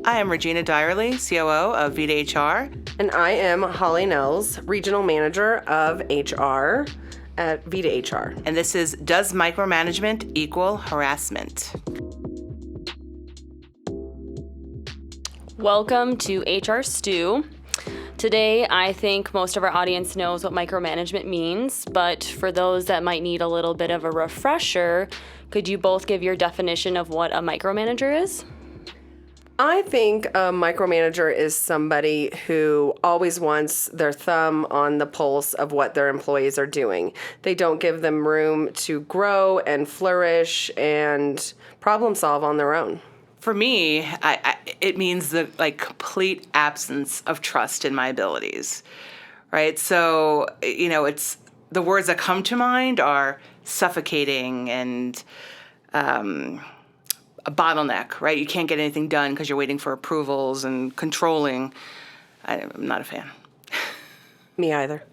I am Regina Dyerly, COO of Vita HR. And I am Holly Nels, Regional Manager of HR at Vita HR. And this is Does Micromanagement Equal Harassment? Welcome to HR Stew. Today, I think most of our audience knows what micromanagement means, but for those that might need a little bit of a refresher, could you both give your definition of what a micromanager is? I think a micromanager is somebody who always wants their thumb on the pulse of what their employees are doing. They don't give them room to grow and flourish and problem solve on their own. For me, it means the complete absence of trust in my abilities, right? So, it's the words that come to mind are suffocating and a bottleneck, right? You can't get anything done because you're waiting for approvals and controlling. I'm not a fan. Me either.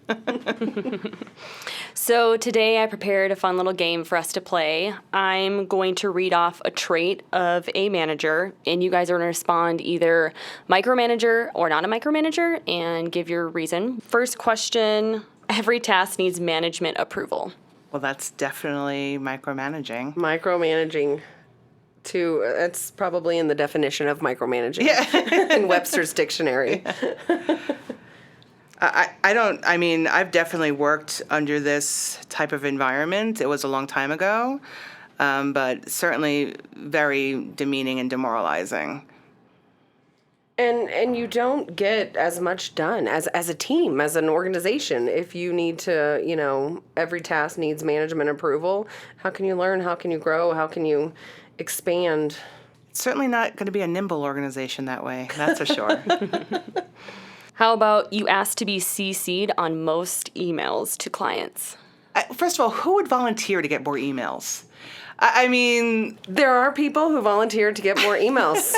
So today I prepared a fun little game for us to play. I'm going to read off a trait of a manager, and you guys are going to respond either micromanager or not a micromanager and give your reason. First question, every task needs management approval. Well, that's definitely micromanaging. Micromanaging. That's probably in the definition of micromanaging in Webster's dictionary. I've definitely worked under this type of environment. It was a long time ago, but certainly very demeaning and demoralizing. And you don't get as much done as a team, as an organization. If you need to, every task needs management approval. How can you learn? How can you grow? How can you expand? It's certainly not going to be a nimble organization that way. That's for sure. How about you ask to be CC'd on most emails to clients? First of all, who would volunteer to get more emails? There are people who volunteer to get more emails.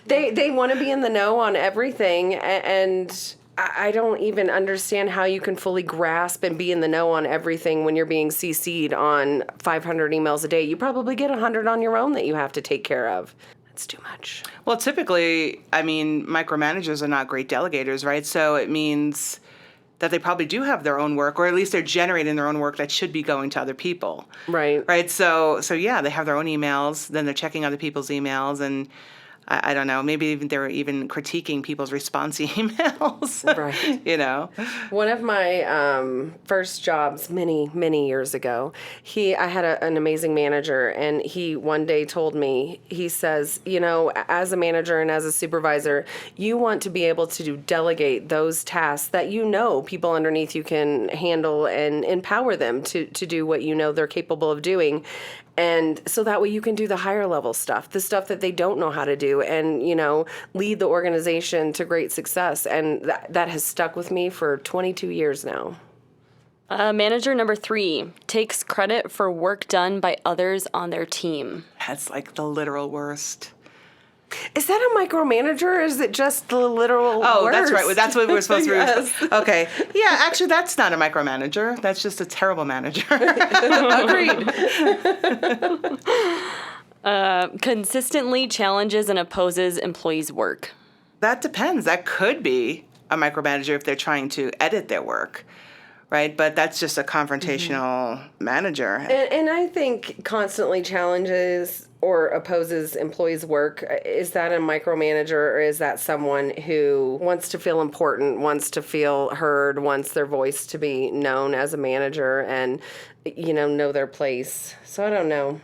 They want to be in the know on everything, and I don't even understand how you can fully grasp and be in the know on everything when you're being CC'd on 500 emails a day. You probably get 100 on your own that you have to take care of. That's too much. Well, typically, micromanagers are not great delegators, right? So it means that they probably do have their own work, or at least they're generating their own work that should be going to other people. Right. Right. So yeah, they have their own emails, then they're checking other people's emails, and I don't know, maybe even they're even critiquing people's response emails. Right. One of my first jobs many years ago, I had an amazing manager, and he one day told me, he says, as a manager and as a supervisor, you want to be able to delegate those tasks that people underneath you can handle and empower them to do what they're capable of doing. And so that way you can do the higher level stuff, the stuff that they don't know how to do, and, lead the organization to great success. And that has stuck with me for 22 years now. Manager number 3 takes credit for work done by others on their team. That's like the literal worst. Is that a micromanager, or is it just the literal worst? That's right. That's what we're supposed to Yes. be. Okay. Yeah, actually, that's not a micromanager. That's just a terrible manager. Agreed. Consistently challenges and opposes employees' work. That depends. That could be a micromanager if they're trying to edit their work, right? But that's just a confrontational manager. And I think constantly challenges or opposes employees' work. Is that a micromanager, or is that someone who wants to feel important, wants to feel heard, wants their voice to be known as a manager and, know their place? So I don't know.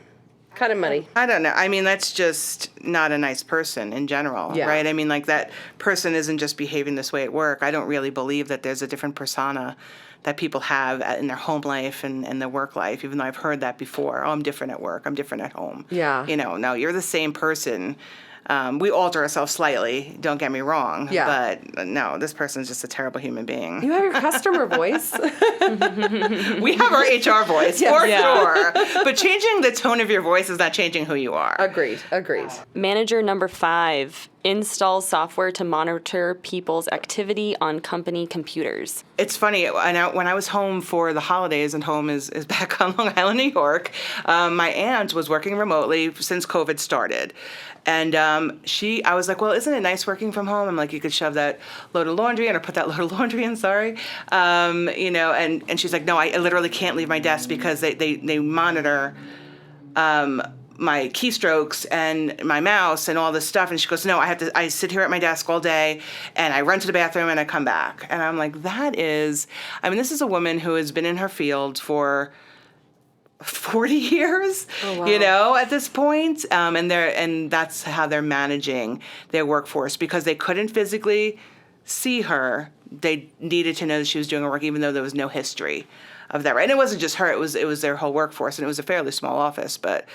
Kind of muddy. I don't know. That's just not a nice person in general, right? That person isn't just behaving this way at work. I don't really believe that there's a different persona that people have in their home life and their work life, even though I've heard that before. Oh, I'm different at work. I'm different at home. Yeah. No, you're the same person. We alter ourselves slightly, don't get me wrong. Yeah. But no, this person's just a terrible human being. You have your customer voice. We have our HR voice, for sure. But changing the tone of your voice is not changing who you are. Agreed. Manager number 5 installs software to monitor people's activity on company computers. It's funny, when I was home for the holidays, and home is back on Long Island, New York, my aunt was working remotely since COVID started. And I was like, well, isn't it nice working from home? I'm like, you could shove that load of laundry in or put that load of laundry in, sorry. And she's like, no, I literally can't leave my desk because they monitor my keystrokes and my mouse and all this stuff. And she goes, no, I sit here at my desk all day and I run to the bathroom and I come back. And I'm like, this is a woman who has been in her field for 40 years, Oh, wow. at this point. And that's how they're managing their workforce because they couldn't physically see her. They needed to know that she was doing her work, even though there was no history of that. Right? And it wasn't just her; it was their whole workforce, and it was a fairly small office. But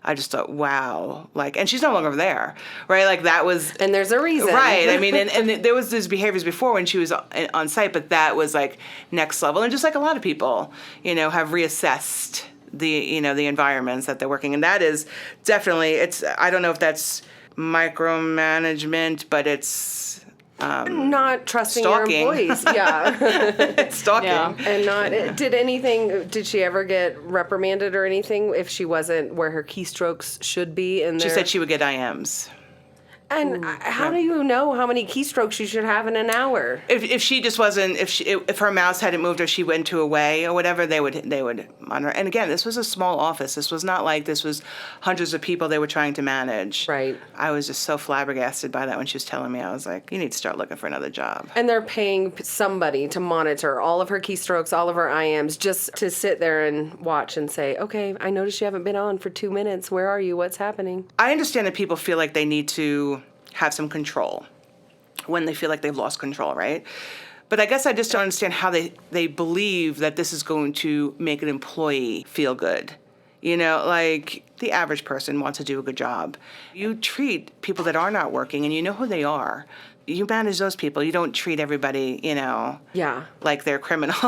I just thought, wow, and she's no longer there, right? Like that was, And there's a reason. right? I mean, and there was these behaviors before when she was on site, but that was like next level. And just like a lot of people, have reassessed the environments that they're working in. That is definitely, I don't know if that's micromanagement, but it's Not trusting stalking. your employees. Yeah. it's stalking. Yeah. And did she ever get reprimanded or anything if she wasn't where her keystrokes should be in there? She said she would get IMs. And how do you know how many keystrokes you should have in an hour? If she just wasn't, if her mouse hadn't moved or she went to away or whatever, they would monitor. And again, this was a small office. This was not like this was hundreds of people they were trying to manage. Right. I was just so flabbergasted by that when she was telling me. I was like, you need to start looking for another job. And they're paying somebody to monitor all of her keystrokes, all of her IMs, just to sit there and watch and say, okay, I noticed you haven't been on for 2 minutes. Where are you? What's happening? I understand that people feel like they need to have some control when they feel like they've lost control, right? But I guess I just don't understand how they believe that this is going to make an employee feel good. Like the average person wants to do a good job. You treat people that are not working and you know who they are. You manage those people. You don't treat everybody, Yeah. like they're criminals.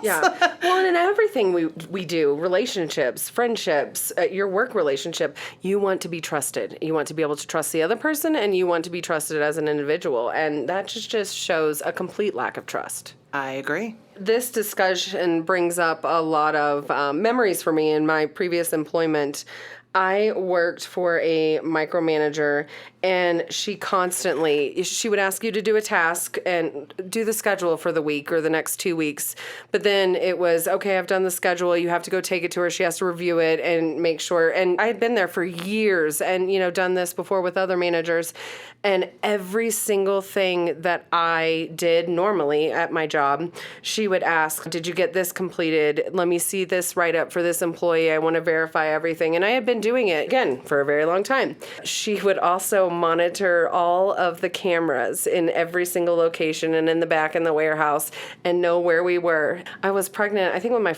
Yeah. Well, and in everything we do, relationships, friendships, your work relationship, you want to be trusted. You want to be able to trust the other person, and you want to be trusted as an individual. And that just shows a complete lack of trust. I agree. This discussion brings up a lot of memories for me in my previous employment. I worked for a micromanager, and she would ask you to do a task and do the schedule for the week or the next 2 weeks. But then it was, okay, I've done the schedule. You have to go take it to her. She has to review it and make sure. And I had been there for years and, done this before with other managers. And every single thing that I did normally at my job, she would ask, did you get this completed? Let me see this write-up for this employee. I want to verify everything. And I had been doing it, again, for a very long time. She would also monitor all of the cameras in every single location and in the back in the warehouse and know where we were. I was pregnant, I think, with my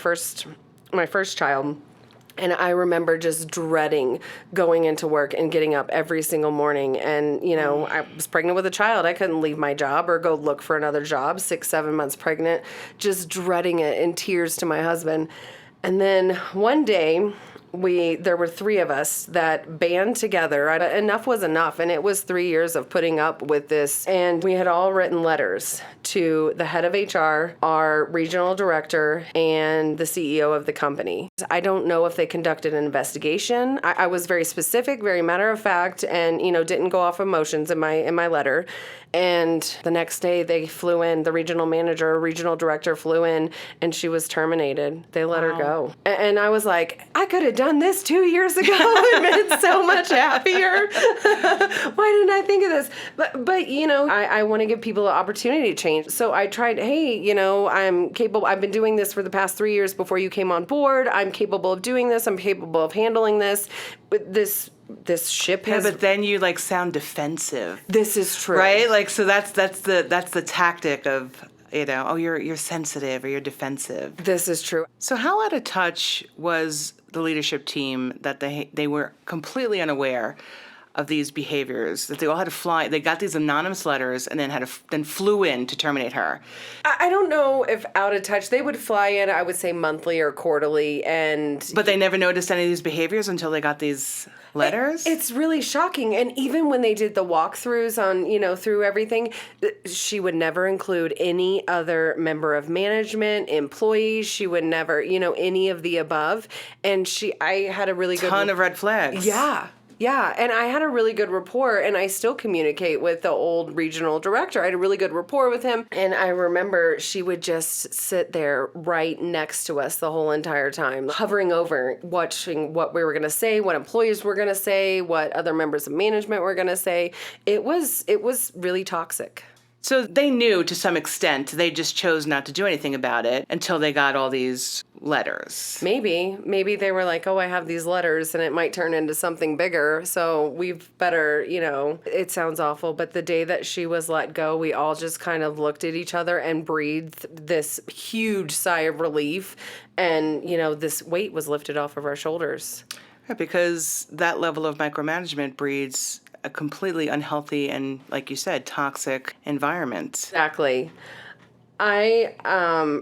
first child. And I remember just dreading going into work and getting up every single morning. And, I was pregnant with a child. I couldn't leave my job or go look for another job, 6-7 months pregnant, just dreading it in tears to my husband. And then one day, there were 3 of us that band together. Enough was enough, and it was 3 years of putting up with this. And we had all written letters to the head of HR, our regional director, and the CEO of the company. I don't know if they conducted an investigation. I was very specific, very matter of fact, and didn't go off emotions in my letter. And the next day they flew in, the regional manager, regional director flew in, and she was terminated. They let her go. And I was like, I could have done this 2 years ago and been so much happier. Why didn't I think of this? But I want to give people the opportunity to change. So I tried, hey, I'm capable. I've been doing this for the past 3 years before you came on board. I'm capable of doing this. I'm capable of handling this. This ship has. Yeah, but then you sound defensive. This is true, right? So that's the tactic of you're sensitive or you're defensive. This is true. So how out of touch was the leadership team that they were completely unaware of these behaviors, that they all had to fly? They got these anonymous letters and then flew in to terminate her. I don't know if out of touch. They would fly in, I would say, monthly or quarterly, But they never noticed any of these behaviors until they got these letters? It's really shocking. And even when they did the walkthroughs on, through everything, she would never include any other member of management, employees. She would never, any of the above. And I had a really good ton of red flags. Yeah. Yeah, and I had a really good rapport, and I still communicate with the old regional director. I had a really good rapport with him, and I remember she would just sit there right next to us the whole entire time, hovering over, watching what we were going to say, what employees were going to say, what other members of management were going to say. It was really toxic. So they knew to some extent, they just chose not to do anything about it until they got all these letters. Maybe they were like, oh, I have these letters and it might turn into something bigger. So we've better, it sounds awful. But the day that she was let go, we all just kind of looked at each other and breathed this huge sigh of relief. And, this weight was lifted off of our shoulders. Yeah, because that level of micromanagement breeds a completely unhealthy and, like you said, toxic environment. Exactly. I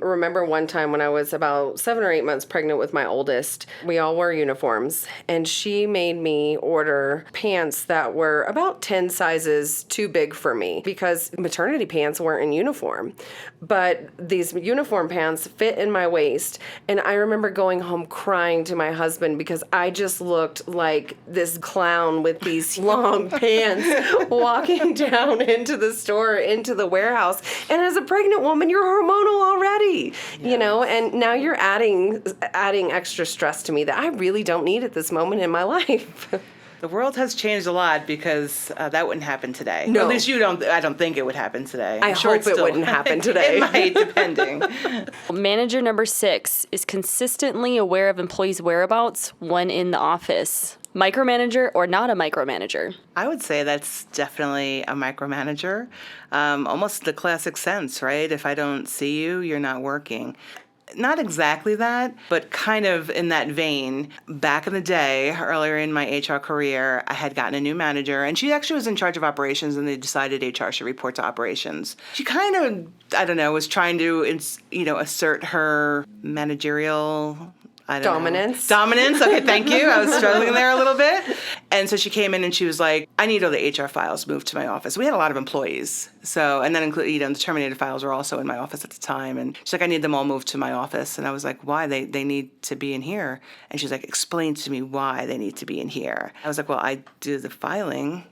remember one time when I was about 7 or 8 months pregnant with my oldest, we all wore uniforms, and she made me order pants that were about 10 sizes too big for me because maternity pants weren't in uniform. But these uniform pants fit in my waist, and I remember going home crying to my husband because I just looked like this clown with these long pants walking down into the store, into the warehouse. And as a pregnant woman, you're hormonal already, and now you're adding extra stress to me that I really don't need at this moment in my life. The world has changed a lot because that wouldn't happen today. No. Or at least I don't think it would happen today. I hope it wouldn't happen today. It might, depending. Manager number 6 is consistently aware of employees' whereabouts when in the office. Micromanager or not a micromanager? I would say that's definitely a micromanager. Almost the classic sense, right? If I don't see you, you're not working. Not exactly that, but kind of in that vein. Back in the day, earlier in my HR career, I had gotten a new manager, and she actually was in charge of operations, and they decided HR should report to operations. She kind of, was trying to, assert her managerial Dominance. Dominance. Okay, thank you. I was struggling there a little bit. And so she came in and she was like, I need all the HR files moved to my office. We had a lot of employees. So, and then the terminated files were also in my office at the time. And she's like, I need them all moved to my office. And I was like, why? They need to be in here. And she's like, explain to me why they need to be in here. I was like, well, I do the filing.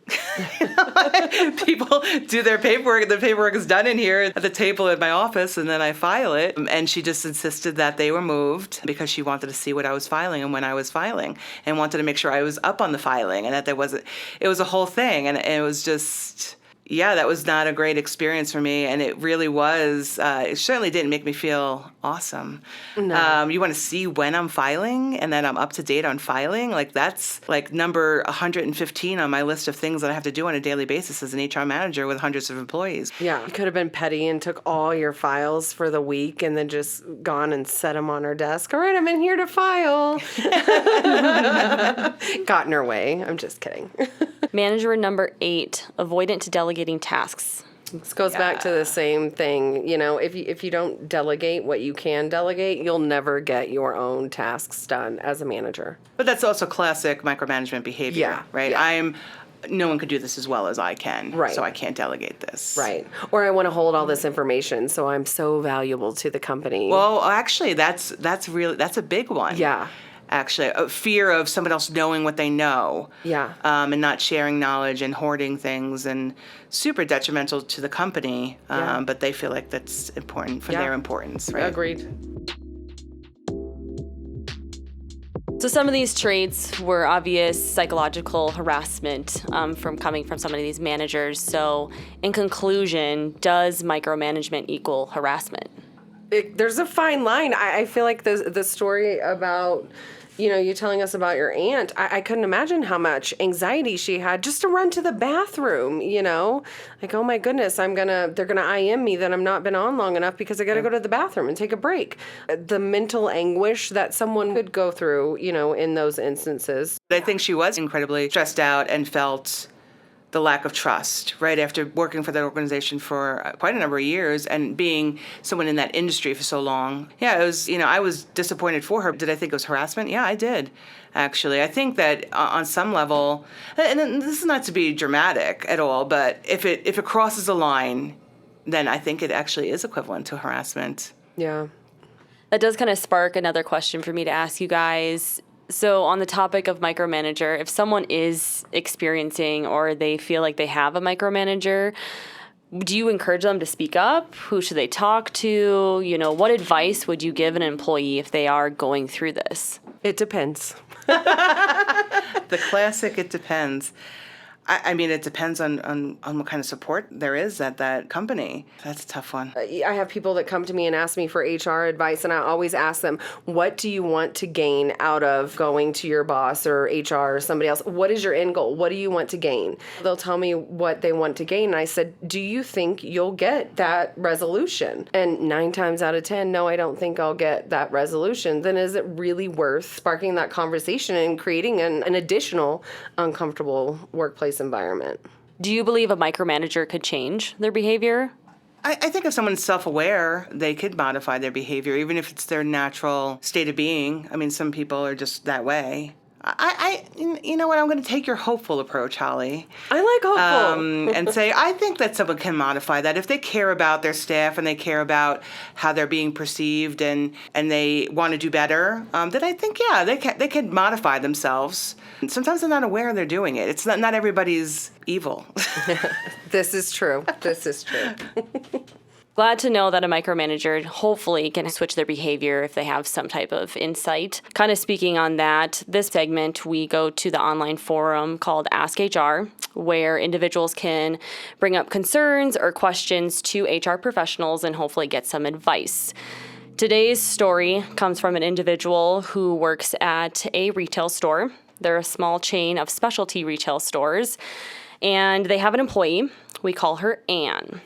People do their paperwork. The paperwork is done in here at the table at my office, and then I file it. And she just insisted that they were moved because she wanted to see what I was filing and when I was filing, and wanted to make sure I was up on the filing, and that it was a whole thing. And it was just, that was not a great experience for me. And it really was, it certainly didn't make me feel awesome. No. You want to see when I'm filing and that I'm up to date on filing. Like that's like number 115 on my list of things that I have to do on a daily basis as an HR manager with hundreds of employees. Yeah, you could have been petty and took all your files for the week and then just gone and set them on her desk. All right, I'm in here to file. Got in her way. I'm just kidding. Manager number 8, avoidant to delegating tasks. This goes back to the same thing. If you don't delegate what you can delegate, you'll never get your own tasks done as a manager. But that's also classic micromanagement behavior, Yeah, right? yeah. No one could do this as well as I can, right. So I can't delegate this. Right. Or I want to hold all this information, so I'm so valuable to the company. Well, actually, that's a big one. Yeah. Actually, a fear of someone else knowing what they know. Yeah. And not sharing knowledge and hoarding things, and super detrimental to the company. Yeah. But they feel like that's important for their importance, right? Agreed. So some of these traits were obvious psychological harassment from coming from some of these managers. So in conclusion, does micromanagement equal harassment? There's a fine line. I feel like the story about, you telling us about your aunt, I couldn't imagine how much anxiety she had just to run to the bathroom, Like, oh my goodness, they're gonna IM me that I'm not been on long enough because I gotta go to the bathroom and take a break. The mental anguish that someone could go through, in those instances. I think she was incredibly stressed out and felt the lack of trust, right? After working for that organization for quite a number of years and being someone in that industry for so long. Yeah, it was, I was disappointed for her. Did I think it was harassment? Yeah, I did, actually. I think that on some level, and this is not to be dramatic at all, but if it crosses a line, then I think it actually is equivalent to harassment. Yeah. That does kind of spark another question for me to ask you guys. So on the topic of micromanager, if someone is experiencing or they feel like they have a micromanager, do you encourage them to speak up? Who should they talk to? What advice would you give an employee if they are going through this? It depends. The classic, it depends. I mean, it depends on what kind of support there is at that company. That's a tough one. I have people that come to me and ask me for HR advice, and I always ask them, what do you want to gain out of going to your boss or HR or somebody else? What is your end goal? What do you want to gain? They'll tell me what they want to gain, and I said, do you think you'll get that resolution? And 9 times out of 10, no, I don't think I'll get that resolution. Then is it really worth sparking that conversation and creating an additional uncomfortable workplace environment? Do you believe a micromanager could change their behavior? I think if someone's self-aware, they could modify their behavior, even if it's their natural state of being. I mean, some people are just that way. You know what? I'm going to take your hopeful approach, Holly. I like hopeful. And say, I think that someone can modify that. If they care about their staff and they care about how they're being perceived and they want to do better, then I think, yeah, they can modify themselves. And sometimes they're not aware they're doing it. It's not everybody's evil. This is true. This is true. Glad to know that a micromanager hopefully can switch their behavior if they have some type of insight. Kind of speaking on that, this segment, we go to the online forum called Ask HR, where individuals can bring up concerns or questions to HR professionals and hopefully get some advice. Today's story comes from an individual who works at a retail store. They're a small chain of specialty retail stores, and they have an employee. We call her Anne.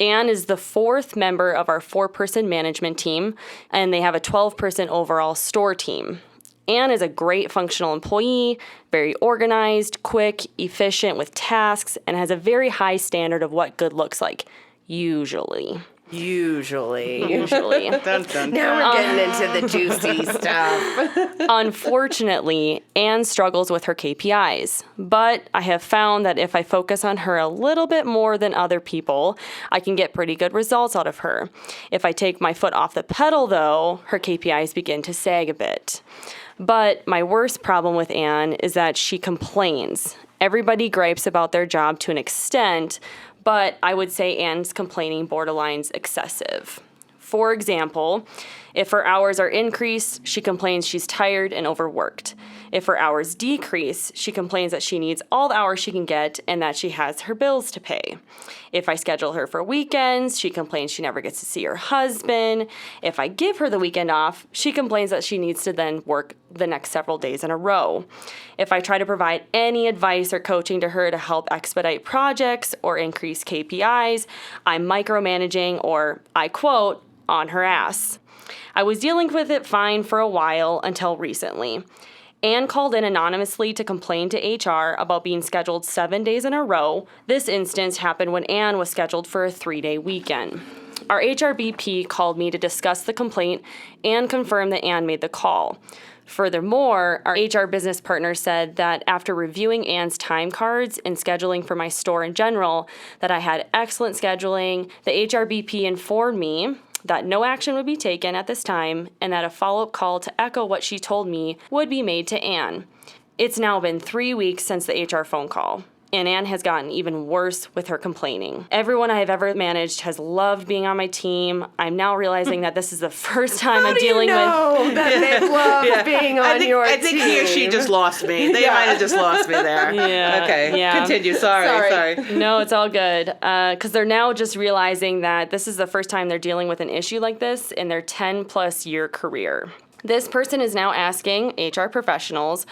Anne is the 4th member of our 4-person management team, and they have a 12-person overall store team. Anne is a great functional employee, very organized, quick, efficient with tasks, and has a very high standard of what good looks like, usually. Usually. Dun, dun, dun. Now we're getting into the juicy stuff. Unfortunately, Anne struggles with her KPIs, but I have found that if I focus on her a little bit more than other people, I can get pretty good results out of her. If I take my foot off the pedal, though, her KPIs begin to sag a bit. But my worst problem with Anne is that she complains. Everybody gripes about their job to an extent, but I would say Anne's complaining borderlines excessive. For example, if her hours are increased, she complains she's tired and overworked. If her hours decrease, she complains that she needs all the hours she can get and that she has her bills to pay. If I schedule her for weekends, she complains she never gets to see her husband. If I give her the weekend off, she complains that she needs to then work the next several days in a row. If I try to provide any advice or coaching to her to help expedite projects or increase KPIs, I'm micromanaging or, I quote, on her ass. I was dealing with it fine for a while until recently. Anne called in anonymously to complain to HR about being scheduled 7 days in a row. This instance happened when Anne was scheduled for a 3-day weekend. Our HRBP called me to discuss the complaint and confirmed that Anne made the call. Furthermore, our HR business partner said that after reviewing Anne's time cards and scheduling for my store in general, that I had excellent scheduling. The HRBP informed me that no action would be taken at this time and that a follow-up call to echo what she told me would be made to Anne. It's now been 3 weeks since the HR phone call, and Anne has gotten even worse with her complaining. Everyone I have ever managed has loved being on my team. I'm now realizing that this is the first time I'm dealing with... that they love being on your team? I think he or she just lost me. They might have just lost me there. Yeah. Okay, yeah. continue. Sorry. No, it's all good. Because they're now just realizing that this is the first time they're dealing with an issue like this in their 10-plus year career. This person is now asking HR professionals,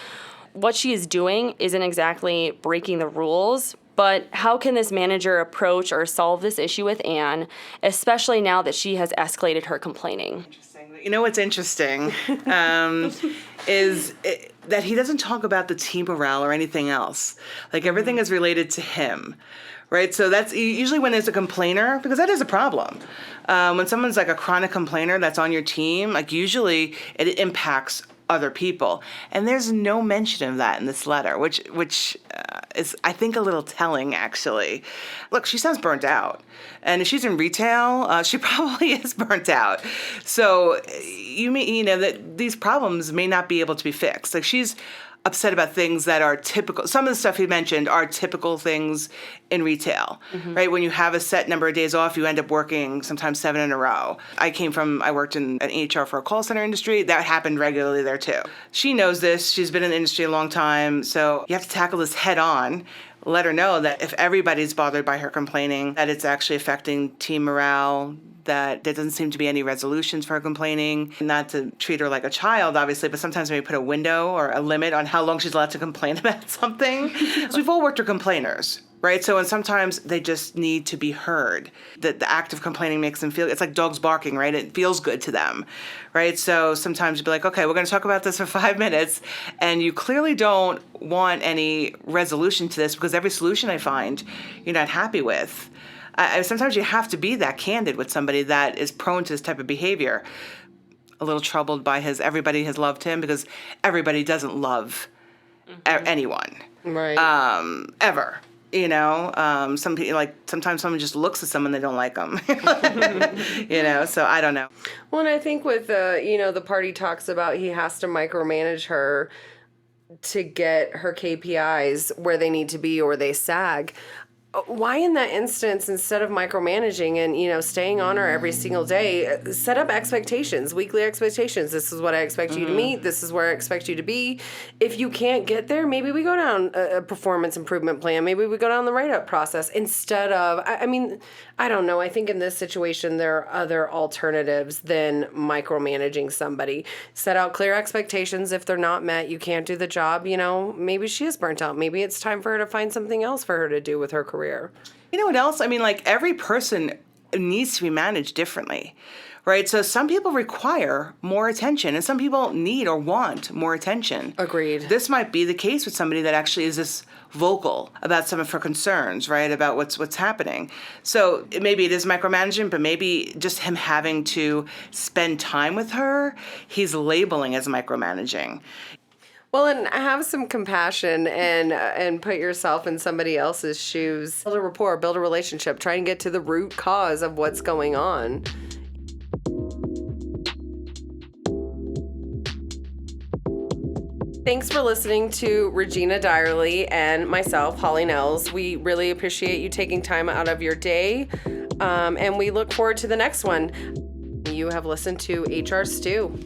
what she is doing isn't exactly breaking the rules, but how can this manager approach or solve this issue with Anne, especially now that she has escalated her complaining? You know what's interesting is that he doesn't talk about the team morale or anything else. Like everything is related to him, right? So that's usually when there's a complainer, because that is a problem. When someone's like a chronic complainer that's on your team, like usually it impacts other people. And there's no mention of that in this letter, which is, I think, a little telling, actually. Look, she sounds burnt out. And if she's in retail, she probably is burnt out. So that these problems may not be able to be fixed. Like, she's upset about things that are typical. Some of the stuff he mentioned are typical things in retail, right? When you have a set number of days off, you end up working sometimes 7 in a row. I worked in an HR for a call center industry. That happened regularly there too. She knows this. She's been in the industry a long time. So you have to tackle this head on. Let her know that if everybody's bothered by her complaining, that it's actually affecting team morale, that there doesn't seem to be any resolutions for her complaining. Not to treat her like a child, obviously, but sometimes maybe put a window or a limit on how long she's allowed to complain about something. So we've all worked with complainers, right? And sometimes they just need to be heard. The act of complaining makes them feel, it's like dogs barking, right? It feels good to them, right? So sometimes you'd be like, okay, we're going to talk about this for 5 minutes, and you clearly don't want any resolution to this because every solution I find you're not happy with. Sometimes you have to be that candid with somebody that is prone to this type of behavior. A little troubled by everybody has loved him, because everybody doesn't love anyone. Right. Ever. Some people, like, sometimes someone just looks at someone, they don't like them. So I don't know. Well, and I think with, the part he talks about, he has to micromanage her to get her KPIs where they need to be or they sag. Why in that instance, instead of micromanaging and, staying on her every single day, set up expectations, weekly expectations. This is what I expect you to meet. This is where I expect you to be. If you can't get there, maybe we go down a performance improvement plan. Maybe we go down the write-up process instead of, I don't know. I think in this situation, there are other alternatives than micromanaging somebody. Set out clear expectations. If they're not met, you can't do the job. Maybe she is burnt out. Maybe it's time for her to find something else for her to do with her career. You know what else? Every person needs to be managed differently, right? So some people require more attention, and some people need or want more attention. Agreed. This might be the case with somebody that actually is this vocal about some of her concerns, right? About what's happening. So maybe it is micromanagement, but maybe just him having to spend time with her, he's labeling as micromanaging. Well, and have some compassion and put yourself in somebody else's shoes. Build a rapport, build a relationship, try and get to the root cause of what's going on. Thanks for listening to Regina Dyerly and myself, Holly Nels. We really appreciate you taking time out of your day, and we look forward to the next one. You have listened to HR Stew.